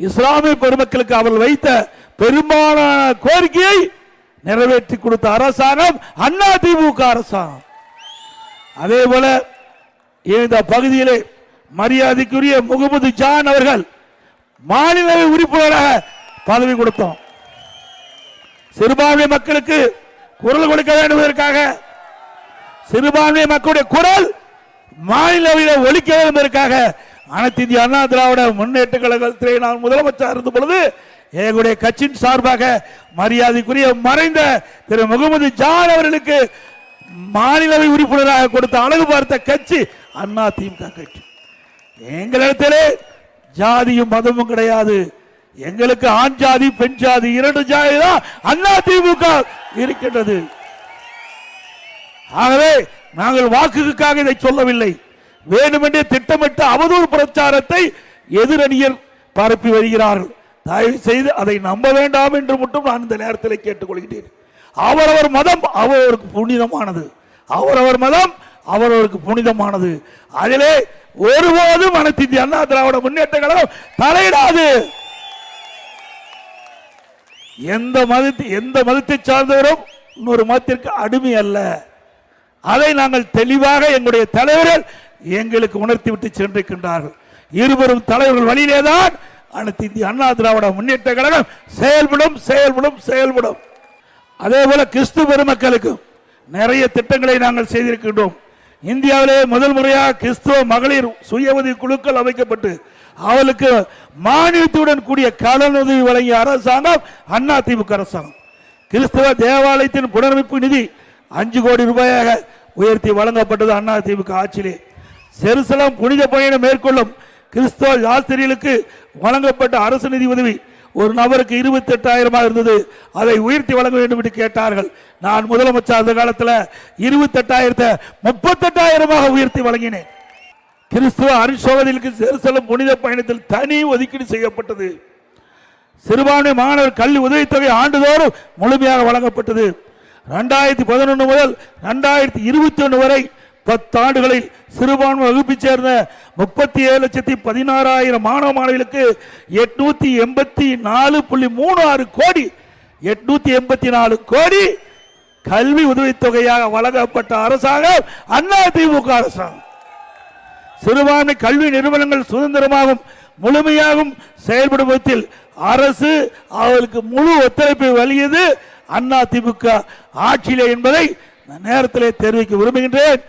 இஸ்லாமிய பெருமக்களுக்கு அவர்கள் வைத்த பெரும்பாலான கோரிக்கையை நிறைவேற்றி கொடுத்த அரசாங்கம் அதிமுக அரசாங்கம். அதே போல இந்த பகுதியிலே மரியாதைக்குரிய முகமது ஜான் அவர்கள் மாநிலவை உறுப்பினராக பதவி கொடுத்தோம். சிறுபான்மை மக்களுக்கு குரல் கொடுக்க வேண்டும் என்பதற்காக, சிறுபான்மை மக்களுடைய குரல் மாநிலவையில் ஒலிக்க வேண்டும் என்பதற்காக அனைத்து இந்திய அண்ணா திராவிட முன்னேற்ற கழகத்திலே நான் முதலமைச்சர் இருந்த பொழுது எங்களுடைய கட்சியின் சார்பாக மரியாதைக்குரிய மறைந்த திரு முகமது ஜான் அவர்களுக்கு மாநிலவை உறுப்பினராக கொடுத்த அழகு பார்த்த கட்சி அதிமுக கட்சி. எங்களிடத்திலே ஜாதியும் மதமும் கிடையாது. எங்களுக்கு ஆண் ஜாதி பெண் ஜாதி இரண்டு ஜாதி தான் அதிமுக இருக்கின்றது. ஆகவே நாங்கள் வாக்குக்காக இதை சொல்லவில்லை. வேண்டுமென்றே திட்டமிட்ட அவதூறு பிரச்சாரத்தை எதிரணியர் பரப்பி வருகிறார்கள். தயவு செய்து அதை நம்ப வேண்டாம் என்று மட்டும் நான் இந்த நேரத்தில் கேட்டுக்கொள்கிறேன். அவரவர் மதம் அவரவருக்கு புனிதமானது. அவரவர் மதம் அவரவருக்கு புனிதமானது. அதிலே ஒருபோதும் அனைத்து இந்திய அண்ணா திராவிட முன்னேற்ற கழகம் தலையிடாது. எந்த மதத்தை சார்ந்தவரும் இன்னொரு மதத்திற்கு அடிமை அல்ல. அதை நாங்கள் தெளிவாக எங்களுடைய தலைவர்கள் எங்களுக்கு உணர்த்திவிட்டு சென்றிருக்கின்றார்கள். இருவரும் தலைவர்கள் வழியிலேதான் அனைத்து இந்திய அண்ணா திராவிட முன்னேற்ற கழகம் செயல்படும். அதே போல கிறிஸ்துவ பெருமக்களுக்கு நிறைய திட்டங்களை நாங்கள் செய்திருக்கின்றோம். இந்தியாவிலே முதல் முறையாக கிறிஸ்துவ மகளிர் சுய உதவி குழுக்கள் அமைக்கப்பட்டு அவளுக்கு மானியத்துடன் கூடிய கடனுதவி வழங்கிய அரசாங்கம் அதிமுக அரசாங்கம். கிறிஸ்தவ தேவாலயத்தின் புனரமைப்பு நிதி 5 கோடி ரூபாயாக உயர்த்தி வழங்கப்பட்டது அதிமுக ஆட்சியிலே. செருசலம் புனித பயணம் மேற்கொள்ளும் கிறிஸ்தவ ஆசிரியர்களுக்கு வழங்கப்பட்ட அரசு நிதி உதவி ஒரு நபருக்கு 28,000 இருந்தது. அதை உயர்த்தி வழங்க வேண்டும் என்று கேட்டார்கள். நான் முதலமைச்சர் அந்த காலத்தில் 28,000 38,000 உயர்த்தி வழங்கினேன். கிறிஸ்துவ அருட்சோதனைகளுக்கு செருசலம் புனித பயணத்தில் தனி ஒதுக்கீடு செய்யப்பட்டது. சிறுபான்மை மாணவர் கல்வி உதவித்தொகை ஆண்டுதோறும் முழுமையாக வழங்கப்பட்டது. 2011 முதல் 2021 வரை 10 ஆண்டுகளில் சிறுபான்மை வகுப்பை சேர்ந்த 37,16,000 மாணவ மாணவிகளுக்கு 884.36 கோடி 884 கோடி கல்வி உதவித்தொகையாக வழங்கப்பட்ட அரசாங்கம் அதிமுக அரசாங்கம். சிறுபான்மை கல்வி நிறுவனங்கள் சுதந்திரமாகவும் முழுமையாகவும் செயல்படும் விதத்தில் அரசு அவர்களுக்கு முழு ஒத்துழைப்பை வழங்கியது அதிமுக ஆட்சியிலே என்பதை நேரத்திலே தெரிவிக்க விரும்புகின்றேன்.